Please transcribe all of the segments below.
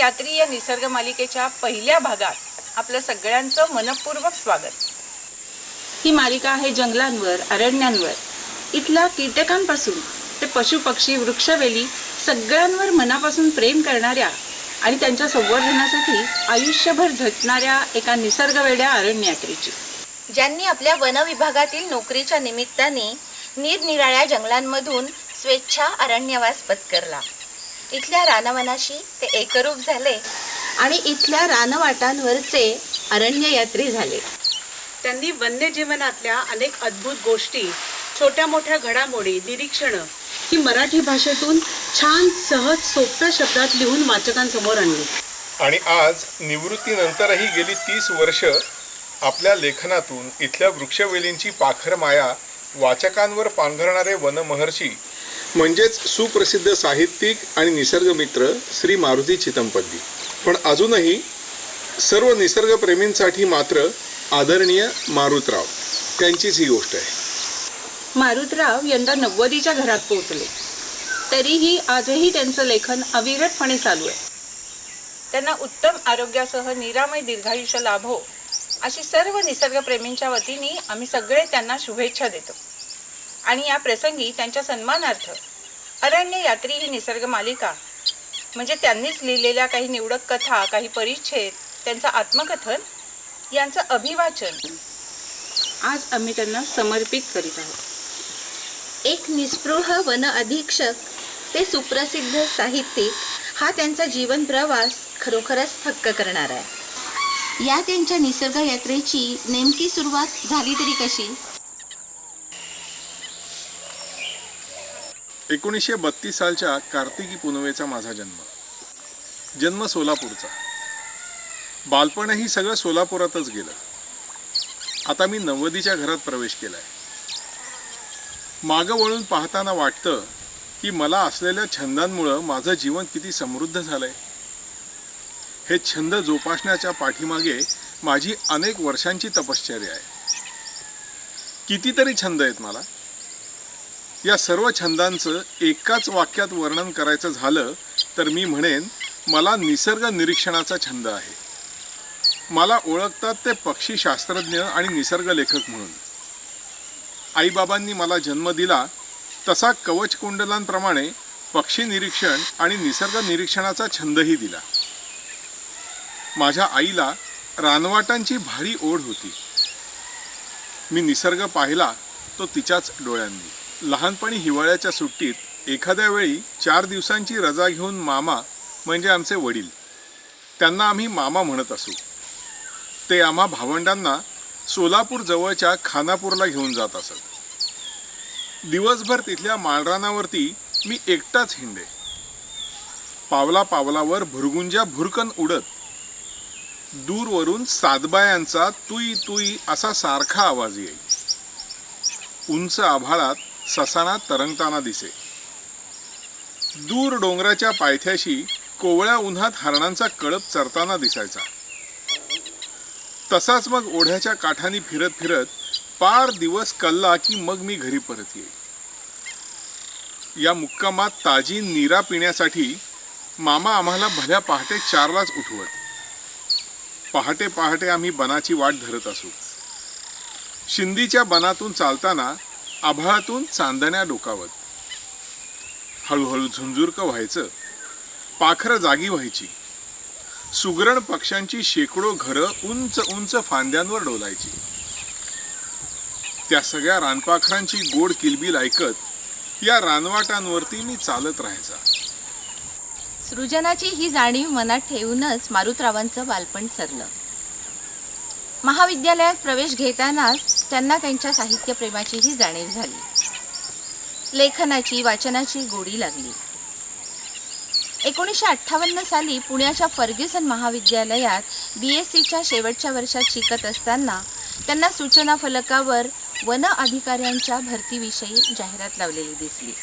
यात्री या निसर्ग मालिकेच्या पहिल्या भागात आपलं सगळ्यांचं मनपूर्वक स्वागत। ही मालिका आहे जंगलांवर, अरण्यांवर, इथल्या कीटकांपासून ते पशुपक्षी, वृक्षवेली सगळ्यांवर मनापासून प्रेम करणाऱ्या आणि त्यांच्या संवर्धनासाठी आयुष्यभर झटणाऱ्या एका निसर्गवेड्या अरण्य यात्रेची, ज्यांनी आपल्या वन विभागातील नोकरीच्या निमित्ताने निरनिराळ्या जंगलांमधून स्वेच्छा अरण्यवास पत्करला। इथल्या रानवनाशी ते एकरूप झाले आणि इथल्या रानवाटांवरचे अरण्य यात्री झाले। त्यांनी वन्यजीवनातल्या अनेक अद्भुत गोष्टी, छोट्या मोठ्या घडामोडी, निरीक्षणं ही मराठी भाषेतून छान, सहज, सोप्या शब्दात लिहून वाचकांसमोर आणली। आणि आज निवृत्तीनंतरही गेली 30 वर्ष आपल्या लेखनातून इथल्या वृक्षवेलींची पाखर माया वाचकांवर पांघरणारे वनमहर्षी म्हणजेच सुप्रसिद्ध साहित्यिक आणि निसर्गमित्र श्री मारुती चितमपल्ली। पण अजूनही सर्व निसर्गप्रेमींसाठी मात्र आदरणीय मारुतराव त्यांचीच ही गोष्ट आहे। मारुतराव यंदा 90च्या घरात पोहोचले, तरीही आजही त्यांचं लेखन अविरतपणे चालू आहे। त्यांना उत्तम आरोग्यासह निरामय दीर्घायुष्य लाभो अशी सर्व निसर्गप्रेमींच्या वतीने आम्ही सगळे त्यांना शुभेच्छा देतो। आणि या प्रसंगी त्यांच्या सन्मानार्थ अरण्य यात्री ही निसर्ग मालिका म्हणजे त्यांनीच लिहिलेल्या काही निवडक कथा, काही परिच्छेद, त्यांचं आत्मकथन यांचं अभिवाचन आज आम्ही त्यांना समर्पित करीत आहोत। एक निस्पृह वन अधीक्षक ते सुप्रसिद्ध साहित्यिक हा त्यांचा जीवन प्रवास खरोखरच थक्क करणारा आहे। या त्यांच्या निसर्ग यात्रेची नेमकी सुरुवात झाली तरी कशी? 1932 सालच्या कार्तिकी पुनवेचा माझा जन्म सोलापूरचा। बालपणही सगळं सोलापुरातच गेलं। आता मी 90च्या घरात प्रवेश केलाय। मागं वळून पाहताना वाटतं की मला असलेल्या छंदांमुळं माझं जीवन किती समृद्ध झालंय। हे छंद जोपासण्याच्या पाठीमागे माझी अनेक वर्षांची तपश्चर्या आहे। कितीतरी छंद आहेत मला। या सर्व छंदांचं एकाच वाक्यात वर्णन करायचं झालं तर मी म्हणेन मला निसर्ग निरीक्षणाचा छंद आहे। मला ओळखतात ते पक्षी शास्त्रज्ञ आणि निसर्ग लेखक म्हणून। आईबाबांनी मला जन्म दिला तसा कवचकुंडलांप्रमाणे पक्षी निरीक्षण आणि निसर्ग निरीक्षणाचा छंदही दिला। माझ्या आईला रानवाटांची भारी ओढ होती। मी निसर्ग पाहिला तो तिच्याच डोळ्यांनी। लहानपणी हिवाळ्याच्या सुट्टीत एखाद्या वेळी 4 दिवसांची रजा घेऊन मामा म्हणजे आमचे वडील, त्यांना आम्ही मामा म्हणत असू, ते आम्हा भावंडांना सोलापूर जवळच्या खानापूरला घेऊन जात असत। दिवसभर तिथल्या माळरानावरती मी एकटाच हिंडे। पावला पावलावर भुरगुंजा भुरकन उडत दूरवरून सातबायांचा तुई तुई असा सारखा आवाज येई। उंच आभाळात ससाना तरंगताना दिसे। दूर डोंगराच्या पायथ्याशी कोवळ्या उन्हात हरणांचा कळप चरताना दिसायचा। तसाच मग ओढ्याच्या काठांनी फिरत फिरत पार दिवस कल्ला की मग मी घरी परत येई। या मुक्कामात ताजी नीरा पिण्यासाठी मामा आम्हाला भल्या पहाटे 4लाच उठवत। पहाटे पहाटे आम्ही बनाची वाट धरत असू। शिंदीच्या बनातून चालताना आभाळातून चांदण्या डोकावत हळूहळू झुंजुरकं व्हायचं। पाखरं जागी व्हायची। सुगरण पक्ष्यांची शेकडो घरं उंच उंच फांद्यांवर डोलायची। त्या सगळ्या रानपाखरांची गोड किलबिल ऐकत या रानवाटांवरती मी चालत राहायचा। सृजनाची ही जाणीव मनात ठेवूनच मारुतरावांचं बालपण सरलं। महाविद्यालयात प्रवेश घेतानाच त्यांना त्यांच्या साहित्यप्रेमाचीही जाणीव झाली। लेखनाची, वाचनाची गोडी लागली। 1958 साली पुण्याच्या फर्ग्युसन महाविद्यालयात BScच्या शेवटच्या वर्षात शिकत असताना त्यांना सूचना फलकावर वन अधिकाऱ्यांच्या भरतीविषयी जाहिरात लावलेली दिसली।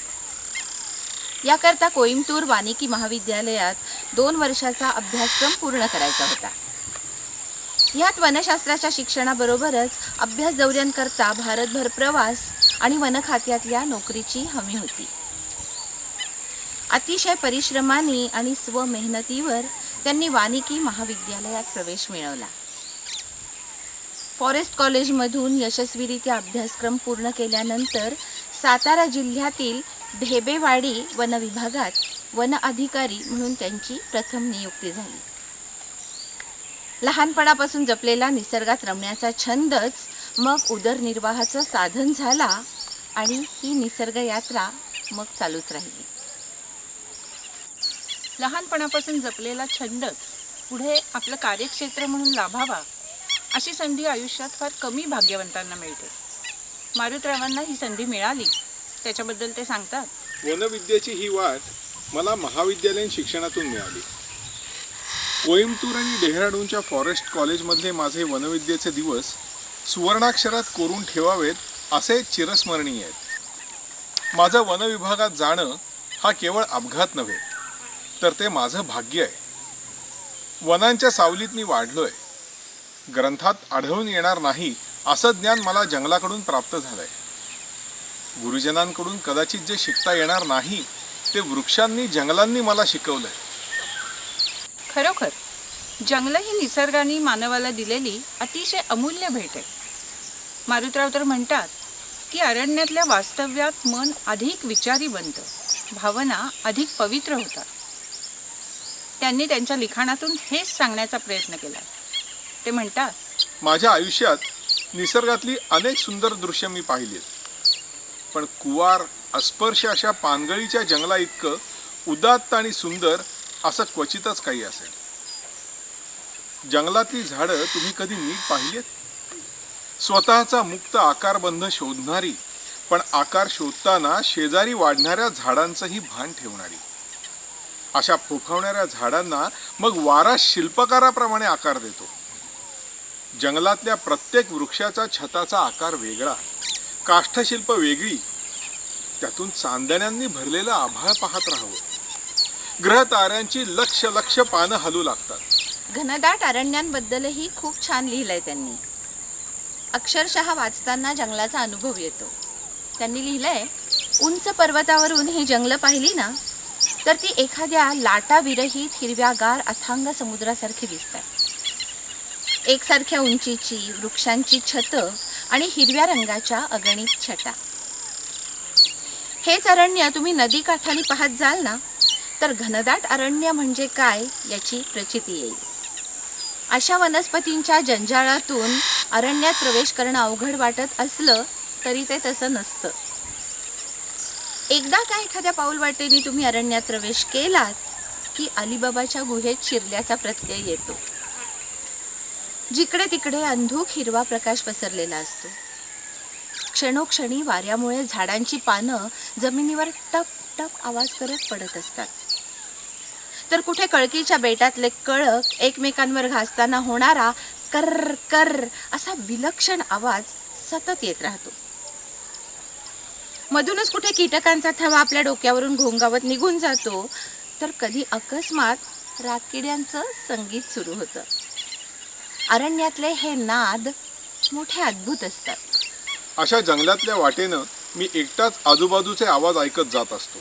याकरता कोइंबतूर वानिकी महाविद्यालयात 2 वर्षाचा अभ्यासक्रम पूर्ण करायचा होता। यात वनशास्त्राच्या शिक्षणाबरोबरच अभ्यास दौऱ्यांकरता भारतभर प्रवास आणि वन खात्यातल्या नोकरीची हमी होती। अतिशय परिश्रमाने आणि स्वमेहनतीवर त्यांनी वानिकी महाविद्यालयात प्रवेश मिळवला. फॉरेस्ट कॉलेजमधून यशस्वीरित्या अभ्यासक्रम पूर्ण केल्यानंतर सातारा जिल्ह्यातील ढेबेवाडी वन विभागात वन अधिकारी म्हणून त्यांची प्रथम नियुक्ती झाली. लहानपणापासून जपलेला निसर्गात रमण्याचा छंदच मग उदरनिर्वाहाचं साधन झाला आणि ही निसर्ग यात्रा मग चालूच राहिली. लहानपणापासून जपलेला छंदच पुढे आपलं कार्यक्षेत्र म्हणून लाभावा अशी संधी आयुष्यात फार कमी भाग्यवंतांना मिळते. मारुतरावांना ही संधी मिळाली, त्याच्याबद्दल ते सांगतात. वनविद्येची ही वाट मला महाविद्यालयीन शिक्षणातून मिळाली. कोइंबतूर आणि डेहराडूनच्या फॉरेस्ट कॉलेजमधले माझे वनविद्येचे दिवस सुवर्णाक्षरात कोरून ठेवावेत असे चिरस्मरणीय आहेत. माझं वनविभागात जाणं हा केवळ अपघात नव्हे, तर ते माझं भाग्य आहे. वनांच्या सावलीत मी वाढलोय. ग्रंथात आढळून येणार नाही असं ज्ञान मला जंगलाकडून प्राप्त झालंय. गुरुजनांकडून कदाचित जे शिकता येणार नाही ते वृक्षांनी जंगलांनी मला शिकवलंय. खरोखर जंगल ही निसर्गाने मानवाला दिलेली अतिशय अमूल्य भेट आहे. मारुतराव तर म्हणतात की अरण्यातल्या वास्तव्यात मन अधिक विचारी बनतं, भावना अधिक पवित्र होतात. त्यांनी त्यांच्या लिखाणातून हेच सांगण्याचा प्रयत्न केला. ते म्हणतात, माझ्या आयुष्यात निसर्गातली अनेक सुंदर दृश्य मी पाहिलीत, पण कुवार अस्पर्श अशा पानगळीच्या जंगला इतकं उदात्त आणि सुंदर असं क्वचितच काही असेल. जंगलातली झाडं तुम्ही कधी नीट पाहिलीत? स्वतःचा मुक्त आकारबंध शोधणारी, पण आकार शोधताना शेजारी वाढणाऱ्या झाडांचंही भान ठेवणारी. अशा फोफावणाऱ्या झाडांना मग वारा शिल्पकाराप्रमाणे आकार देतो. जंगलातल्या प्रत्येक वृक्षाचा छताचा आकार वेगळा, काष्ठशिल्प वेगळी, त्यातून चांदण्यांनी भरलेलं आभाळ पाहत राहावं. ग्रह ताऱ्यांची लक्ष लक्ष पानं हलू लागतात. घनदाट अरण्यांबद्दलही खूप छान लिहिलंय त्यांनी. अक्षरशः वाचताना जंगलाचा अनुभव येतो. त्यांनी लिहिलंय, उंच पर्वतावरून ही जंगलं पाहिली ना तर ती एखाद्या लाटाविरहित हिरव्यागार अथांग समुद्रासारखी दिसतात. एकसारख्या उंचीची वृक्षांची छतं आणि हिरव्या रंगाच्या अगणित छटा. हेच अरण्य तुम्ही नदीकाठाने पाहत जाल ना तर घनदाट अरण्य म्हणजे काय याची प्रचिती येईल. अशा वनस्पतींच्या जंजाळातून अरण्यात प्रवेश करणं अवघड वाटत असलं तरी ते तसं नसतं. एकदा का एखाद्या पाऊलवाटेने तुम्ही अरण्यात प्रवेश केलात की अलिबाबाच्या गुहेत शिरल्याचा प्रत्यय येतो. जिकडे तिकडे अंधुक हिरवा प्रकाश पसरलेला असतो. क्षणोक्षणी वाऱ्यामुळे झाडांची पानं जमिनीवर टप टप आवाज करत पडत असतात. तर कुठे कळकीच्या बेटातले कळक एकमेकांवर घासताना होणारा कर्र कर्र असा विलक्षण आवाज सतत येत राहतो. मधूनच कुठे कीटकांचा थवा आपल्या डोक्यावरून घोंगावत निघून जातो, तर कधी अकस्मात रातकिड्यांचं संगीत सुरू होतं. अरण्यातले हे नाद मोठे अद्भुत असतात. अशा जंगलातल्या वाटेनं मी एकटाच आजूबाजूचे आवाज ऐकत जात असतो.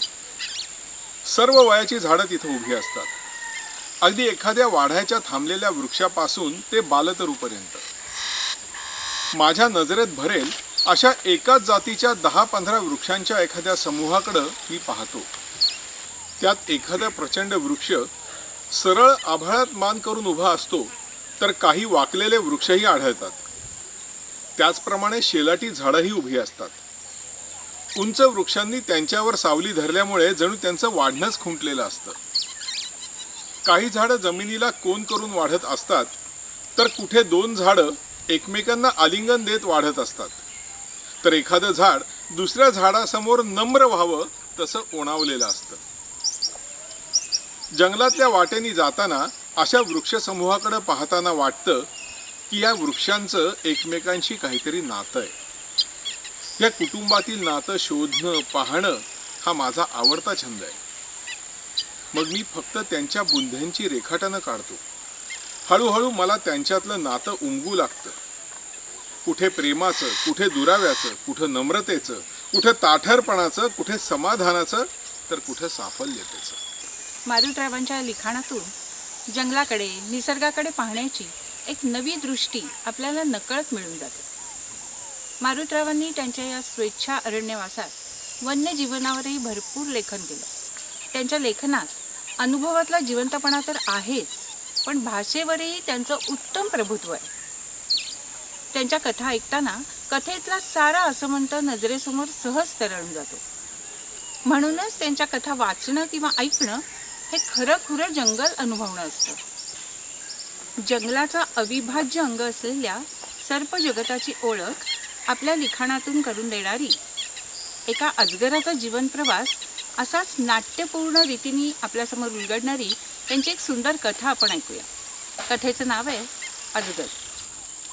सर्व वयाची झाडं तिथं उभी असतात, अगदी एखाद्या वाढ्याच्या थांबलेल्या वृक्षापासून ते बालतरूपर्यंत. माझ्या नजरेत भरेल अशा एकाच जातीच्या 10-15 वृक्षांच्या एखाद्या समूहाकडं मी पाहतो. त्यात एखादा प्रचंड वृक्ष सरळ आभाळात मान करून उभा असतो, तर काही वाकलेले वृक्षही आढळतात. त्याचप्रमाणे शेलाटी झाडंही उभी असतात. उंच वृक्षांनी त्यांच्यावर सावली धरल्यामुळे जणू त्यांचं वाढणंच खुंटलेलं असतं. काही झाडं जमिनीला कोन करून वाढत असतात, तर कुठे 2 झाडं एकमेकांना आलिंगन देत वाढत असतात, तर एखादं झाड दुसऱ्या झाडासमोर नम्र व्हावं तसं ओणावलेलं असतं. जंगलातल्या वाटेनी जाताना अशा वृक्षसमूहाकडे पाहताना वाटतं की या वृक्षांचं एकमेकांशी काहीतरी नातं आहे. या कुटुंबातील नातं शोधणं पाहणं हा माझा आवडता छंद आहे. मग मी फक्त त्यांच्या बुंध्यांची रेखाटनं काढतो. हळूहळू मला त्यांच्यातलं नातं उमगू लागतं. कुठे प्रेमाचं, कुठे दुराव्याचं, कुठं नम्रतेचं, कुठे ताठरपणाचं, कुठे समाधानाचं, तर कुठे साफल्यतेचं. मारुतरावांच्या लिखाणातून जंगलाकडे, निसर्गाकडे पाहण्याची एक नवी दृष्टी आपल्याला नकळत मिळून जाते. मारुतरावांनी त्यांच्या या स्वेच्छा अरण्यवासात वन्यजीवनावरही भरपूर लेखन केलं. त्यांच्या लेखनात अनुभवातला जिवंतपणा तर आहेच, पण भाषेवरही त्यांचं उत्तम प्रभुत्व आहे. त्यांच्या कथा ऐकताना कथेतला सारा असमंत नजरेसमोर सहज तरळून जातो. म्हणूनच त्यांच्या कथा वाचणं किंवा ऐकणं हे खरं जंगल अनुभवणं असतं. जंगलाचा अविभाज्य अंग असलेल्या सर्प जगताची ओळख आपल्या लिखाणातून करून देणारी एका अजगराचा जीवन प्रवास असाच नाट्यपूर्ण रीतीने आपल्यासमोर उलगडणारी त्यांची एक सुंदर कथा आपण ऐकूया. कथेचं नाव आहे अजगर.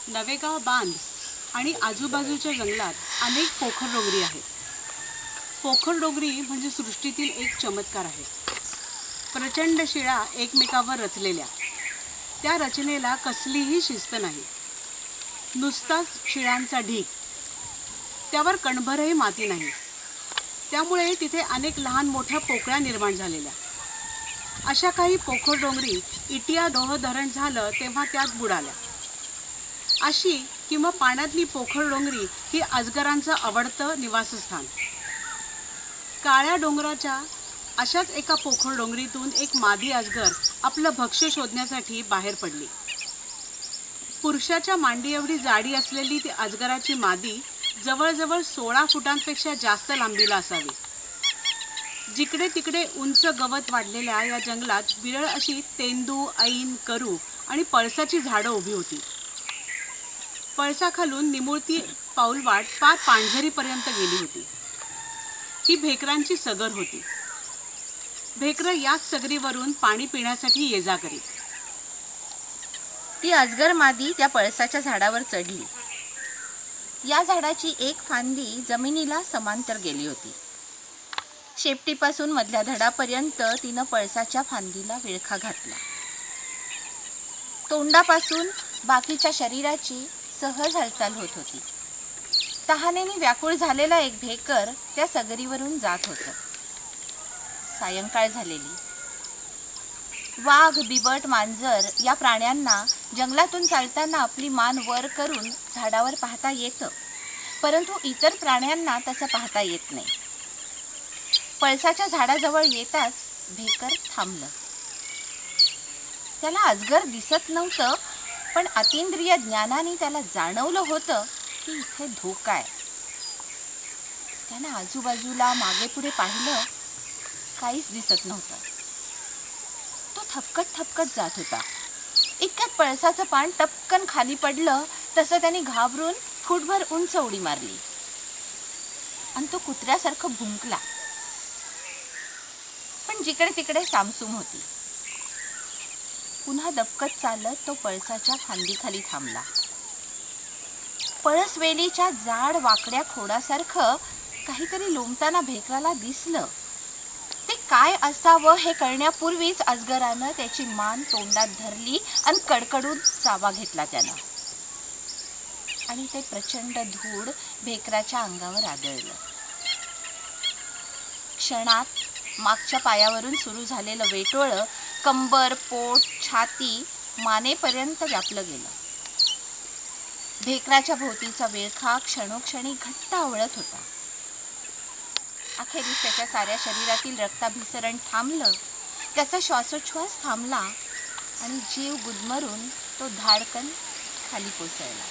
नवेगाव बांध आणि आजूबाजूच्या जंगलात अनेक पोखर डोंगरी आहेत. पोखर डोंगरी म्हणजे सृष्टीतील एक चमत्कार आहे. प्रचंड शिळा एकमेकावर रचलेल्या, त्या रचनेला कसलीही शिस्त नाही. नुसताच शिळांचा ढीग, त्यावर कणभरही माती नाही. त्यामुळे तिथे अनेक लहान मोठ्या पोकळ्या निर्माण झालेल्या. अशा काही पोखर डोंगरी इटिया डोह धरण झालं तेव्हा त्यात बुडाल्या. अशी किंवा पाण्यातली पोखर डोंगरी ही अजगरांचं आवडतं निवासस्थान. काळ्या डोंगराच्या अशाच एका पोखर डोंगरीतून एक मादी अजगर आपलं भक्ष्य शोधण्यासाठी बाहेर पडली. पुरुषाच्या मांडी एवढी जाडी असलेली ती अजगराची मादी जवळजवळ 16 फुटांपेक्षा जास्त लांबीला असावी. जिकडे तिकडे उंच गवत वाढलेल्या या जंगलात विरळ अशी तेंदू, ऐन, करू आणि पळसाची झाडं उभी होती. पळसाखालून निमुळती पाऊलवाट पार पाणझरीपर्यंत गेली होती. ही भेकरांची सगर होती. भेकरं याच सगरीवरून पाणी पिण्यासाठी ये जा करीत. ती अजगर मादी त्या पळसाच्या झाडावर चढली. या झाडाची एक फांदी जमिनीला समांतर गेली होती. शेपटीपासून मधल्या धडापर्यंत तिनं पळसाच्या फांदीला विळखा घातला. तोंडापासून बाकीच्या शरीराची सहज हालचाल होत होती. तहानेने व्याकुळ झालेला एक भेकर त्या सगरीवरून जात होतं. सायंकाळ झालेली. वाघ, बिबट, मांजर या प्राण्यांना जंगलातून चालताना आपली मान वर करून झाडावर पाहता येतं, परंतु इतर प्राण्यांना तसं पाहता येत नाही. पळसाच्या झाडाजवळ येताच भेकर थांबलं. त्याला अजगर दिसत नव्हतं, पण अतींद्रिय ज्ञानाने त्याला जाणवलं होतं की इथे धोका आहे. त्यानं आजूबाजूला मागे पुढे पाहिलं, काहीच दिसत नव्हतं. तो थपकत जात होता. इतक्यात पळसाचं पान टपकन खाली पडलं. तसं त्याने घाबरून फुटभर उंच उडी मारली आणि तो कुत्र्यासारखं भुंकला. पण जिकडे तिकडे सामसूम होती. पुन्हा दबकत चालत तो पळसाच्या फांदीखाली थांबला. पळसवेलीच्या जाड वाकड्या खोडासारखं काहीतरी लोंबताना भेकराला दिसलं. ते काय असावं हे कळण्यापूर्वीच अजगरानं त्याची मान तोंडात धरली आणि कडकडून चावा घेतला त्यानं. आणि ते प्रचंड धूळ भेकराच्या अंगावर आदळलं. क्षणात मागच्या पायावरून सुरू झालेलं वेटोळं कंबर, पोट, छाती, मानेपर्यंत व्यापलं गेलं. भेकराच्या भोवतीचा विळखा क्षणोक्षणी घट्ट आवळत होता. अखेरीस त्याच्या साऱ्या शरीरातील रक्ताभिसरण थांबलं. त्याचा श्वासोच्छ्वास थांबला आणि जीव गुदमरून तो धाडकन खाली कोसळला.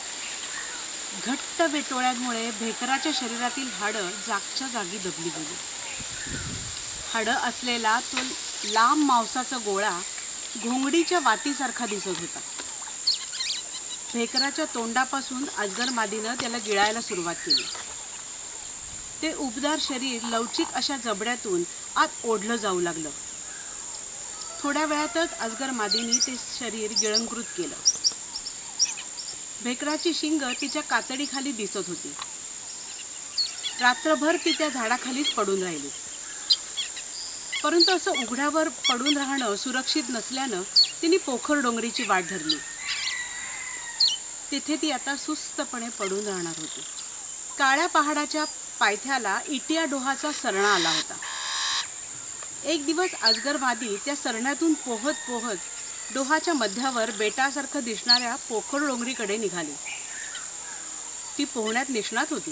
घट्ट वेटोळ्यांमुळे भेकराच्या शरीरातील हाडं जागच्या जागी दबली गेली. हाडं असलेला तो लांब मांसाचा गोळा घोंगडीच्या वातीसारखा दिसत होता. भेकराच्या तोंडापासून अजगर मादीनं त्याला गिळायला सुरुवात केली. ते उबदार शरीर लवचिक अशा जबड्यातून आत ओढलं जाऊ लागलं. थोड्या वेळातच अजगर मादीने ते शरीर गिळंकृत केलं. भेकराची शिंग तिच्या कातडीखाली दिसत होती. रात्रभर ती त्या झाडाखालीच पडून राहिली. परंतु असं उघड्यावर पडून राहणं सुरक्षित नसल्यानं तिने पोखर डोंगरीची वाट धरली. तिथे ती आता सुस्तपणे पडून राहणार होती. काळ्या पहाडाच्या पायथ्याला इटिया डोहाचा सरणा आला होता. एक दिवस अजगर मादी त्या सरण्यातून पोहत पोहत डोहाच्या मध्यावर बेटासारखं दिसणाऱ्या पोखर डोंगरीकडे निघाली. ती पोहण्यात निष्णात होती.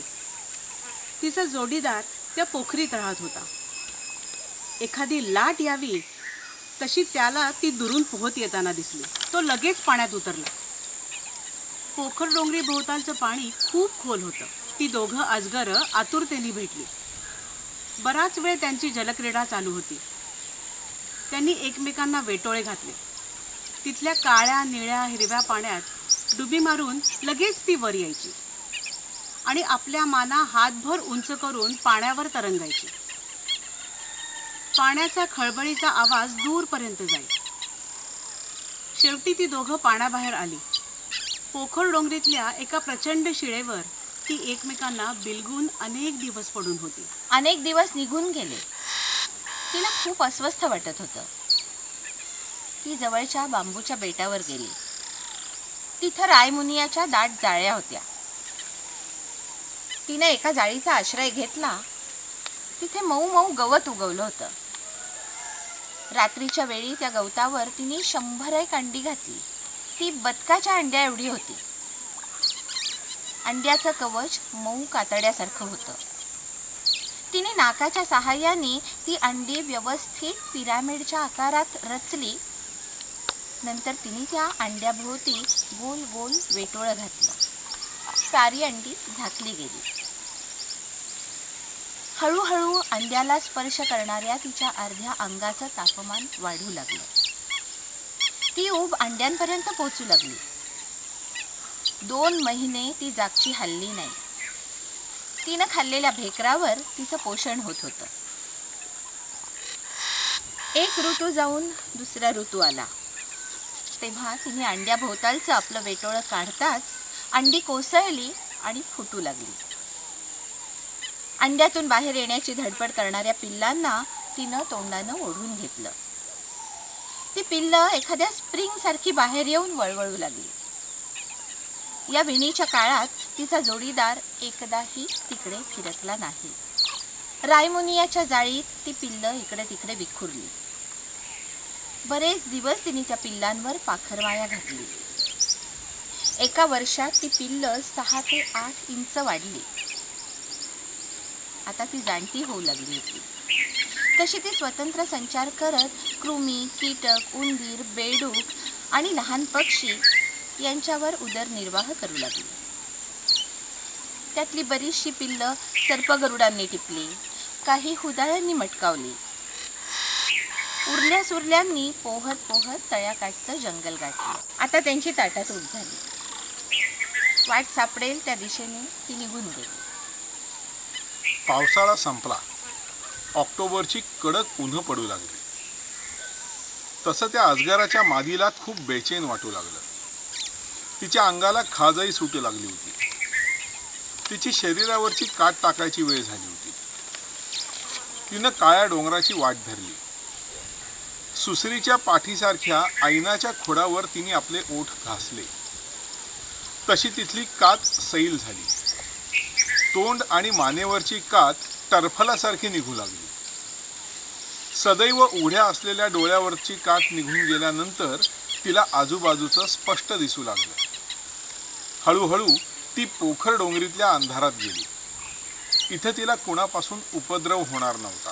तिचा जोडीदार त्या पोखरीत राहत होता. एखादी लाट यावी तशी त्याला ती दुरून पोहत येताना दिसली. तो लगेच पाण्यात उतरला. पोखर डोंगरी भोवतालचं पाणी खूप खोल होतं. ती दोघं अजगरं आतुरतेने भेटली. बराच वेळ त्यांची जलक्रीडा चालू होती. त्यांनी एकमेकांना वेटोळे घातले. तिथल्या काळ्या निळ्या हिरव्या पाण्यात डुबी मारून लगेच ती वर यायची आणि आपल्या माना हातभर उंच करून पाण्यावर तरंगायची. पाण्याचा खळबळीचा आवाज दूरपर्यंत जाई. शेवटी ती दोघं पाण्याबाहेर आली. पोखर डोंगरीतल्या एका प्रचंड शिळेवर ती एकमेकांना बिलगून अनेक दिवस पडून होती. अनेक दिवस निघून गेले. तिला खूप अस्वस्थ वाटत होतं. ती जवळच्या बांबूच्या बेटावर गेली. तिथं रायमुनियाच्या दाट जाळ्या होत्या. तिने एका जाळीचा आश्रय घेतला. तिथे मऊ मऊ गवत उगवलं होतं. रात्रीच्या वेळी त्या गवतावर तिने 100 अंडी घातली. ती बदकाच्या अंड्या एवढी होती. अंड्याचं कवच मऊ कातड्यासारखं होतं. तिने नाकाच्या सहाय्याने ती अंडी व्यवस्थित पिरामिडच्या आकारात रचली. नंतर तिने त्या अंड्याभोवती गोल गोल वेटोळं घातलं. सारी अंडी झाकली गेली. हळूहळू अंड्याला स्पर्श करणाऱ्या तिच्या अर्ध्या अंगाचं तापमान वाढू लागलं. ती ऊब अंड्यांपर्यंत पोचू लागली. 2 महिने ती जागची हलली नाही. तिनं खाल्लेल्या भेकरावर तिचं पोषण होत होतं. एक ऋतू जाऊन दुसरा ऋतू आला. तेव्हा तिने अंड्याभोवतालचं आपलं वेटोळं काढताच अंडी कोसळली आणि फुटू लागली. अंड्यातून बाहेर येण्याची धडपड करणाऱ्या पिल्लांना तिनं तोंडानं ओढून घेतलं. ती पिल्लं एखाद्या स्प्रिंगसारखी बाहेर येऊन वळवळू लागली. या विणीच्या काळात तिचा जोडीदार एकदाही तिकडे फिरकला नाही. रायमुनियाच्या जाळीत ती पिल्लं इकडे तिकडे विखुरली. बरेच दिवस तिने त्या पिल्लांवर पाखरवाया घातली. एका वर्षात ती पिल्लं 6 ते 8 इंच वाढली. आता ती जाणती होऊ लागली होती. तशी ती स्वतंत्र संचार करत कृमी, कीटक, उंदीर, बेडूक आणि लहान पक्षी यांच्यावर उदरनिर्वाह करू लागली. त्यातली बरीचशी पिल्लं सर्पगरुडांनी टिपली. काही हुदाळ्यांनी मटकावली. उरल्या सुरल्यांनी पोहत पोहत तळ्याकाठचं जंगल गाठलं. आता त्यांची ताटातूट झाली. वाट सापडेल त्या दिशेने ती निघून गेली. पावसाळा संपला. ऑक्टोबरची कडक उन्हं पडू लागली. तसं त्या अजगराच्या मादीला खूप बेचैन वाटू लागलं. तिच्या अंगाला खाजही सुटू लागली होती. तिची शरीरावरची काट टाकायची वेळ झाली होती. तिनं काळ्या डोंगराची वाट धरली. सुसरीच्या पाठीसारख्या ऐनाच्या खोडावर तिने आपले ओठ घासले. तशी तिथली कात सैल झाली. तोंड आणि मानेवरची कात टरफलासारखी निघू लागली. सदैव उघड्या असलेल्या डोळ्यावरची कात निघून गेल्यानंतर तिला आजूबाजूचं स्पष्ट दिसू लागलं. हळूहळू ती पोखर डोंगरीतल्या अंधारात गेली. इथं तिला कुणापासून उपद्रव होणार नव्हता.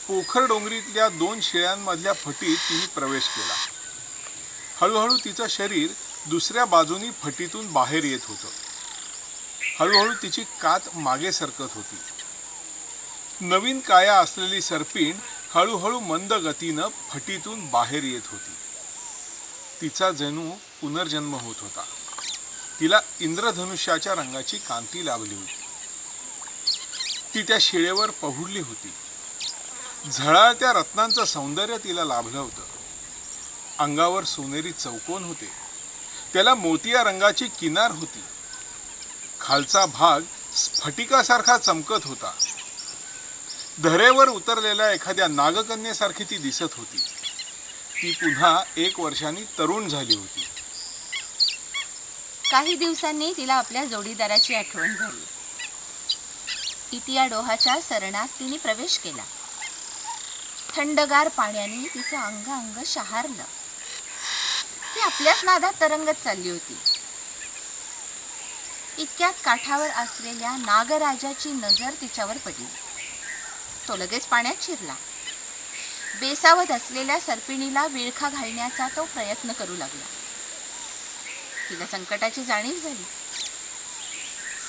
पोखर डोंगरीतल्या 2 शिळ्यांमधल्या फटीत तिने प्रवेश केला. हळूहळू तिचं शरीर दुसऱ्या बाजूनी फटीतून बाहेर येत होतं. हळूहळू तिची कात मागे सरकत होती. नवीन काया असलेली सरपीण हळूहळू मंद गतीनं फटीतून बाहेर येत होती. तिचा जणू पुनर्जन्म होत होता. तिला इंद्रधनुष्याच्या रंगाची कांती लाभली होती. ती त्या शिळेवर पहुडली होती. झळाळत्या रत्नांचं सौंदर्य तिला लाभलं होतं. अंगावर सोनेरी चौकोन होते. त्याला मोतिया रंगाची किनार होती. खालचा भाग स्फटिकासारखा चमकत होता. धरेवर उतरलेल्या एखाद्या नागकन्येसारखी ती दिसत होती. ती पुन्हा 1 वर्षांनी तरुण झाली होती. काही दिवसांनी तिला आपल्या जोडीदाराची आठवण झाली. इतिया डोहाच्या सरणात तिने प्रवेश केला. थंडगार पाण्याने तिचं अंग शहारलं. ती आपल्याच नादात तरंगत चालली होती. इतक्यात काठावर असलेल्या नागराजाची नजर तिच्यावर पडली. तो लगेच पाण्यात शिरला. बेसावत असलेल्या सर्पिणीला विळखा घालण्याचा तो प्रयत्न करू लागला. तिला संकटाची जाणीव झाली.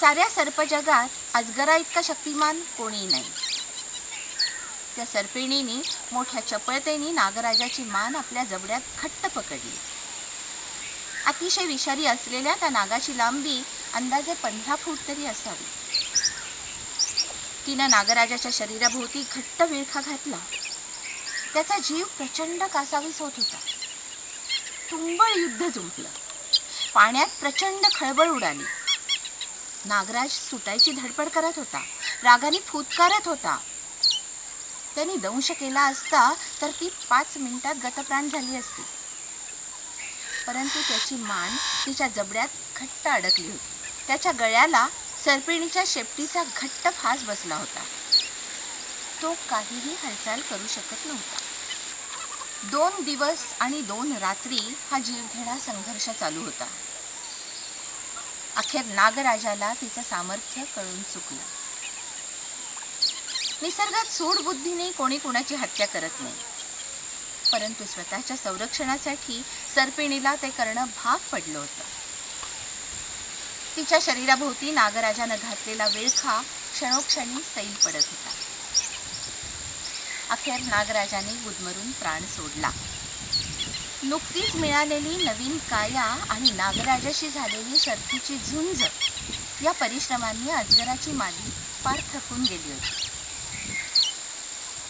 साऱ्या सर्पजगात अजगरा इतका शक्तिमान कोणी नाही. त्या सर्पिणीने मोठ्या चपळतेने नागराजाची मान आपल्या जबड्यात घट्ट पकडली. अतिशय विषारी असलेल्या त्या नागाची लांबी अंदाजे 15 फूट तरी असावी. तिनं नागराजाच्या शरीराभोवती घट्ट विळखा घातला. त्याचा जीव प्रचंड कासावीस होत होता. तुंबळ युद्ध जुंपलं. पाण्यात प्रचंड खळबळ उडाली. नागराज सुटायची धडपड करत होता. रागाने फुतकारत होता. त्यांनी दंश केला असता तर ती 5 मिनिटात गतप्राण झाली असती. परंतु त्याची मान तिच्या जबड्यात घट्ट अडकली होती. त्याच्या गळ्याला सर्पिणीच्या शेपटीचा घट्ट फास बसला होता. तो काहीही हालचाल करू शकत नव्हता. 2 दिवस आणि 2 रात्री हा जीवघेणा संघर्ष चालू होता. अखेर नागराजाला तिचं सामर्थ्य कळून चुकलं. निसर्गात सूडबुद्धीने कोणी कुणाची हत्या करत नाही, परंतु स्वतःच्या संरक्षणासाठी सर्पिणीला ते करणं भाग पडलं होतं. तिच्या शरीराभोवती नागराजानं घातलेला विळखा क्षणोक्षणी सैल पडत होता. अखेर नागराजाने गुदमरून प्राण सोडला. नुकतीच मिळालेली नवीन काया आणि नागराजाशी झालेली शर्थीची झुंज या परिश्रमांनी अजगराची मादी फार थकून गेली होती.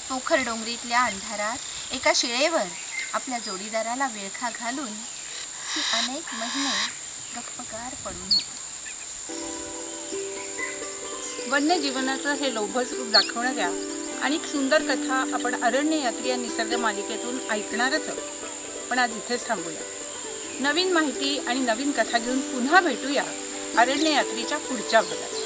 पोखर डोंगरीतल्या अंधारात एका शिळेवर आपल्या जोडीदाराला विळखा घालून ती अनेक महिने गप्पगार पडून होती. वन्यजीवनाचं हे लोभस रूप दाखवणाऱ्या अनेक सुंदर कथा आपण अरण्य यात्री या निसर्ग मालिकेतून ऐकणारच आहोत. पण आज इथेच थांबूया. नवीन माहिती आणि नवीन कथा घेऊन पुन्हा भेटूया अरण्य यात्रीच्या पुढच्या भागात.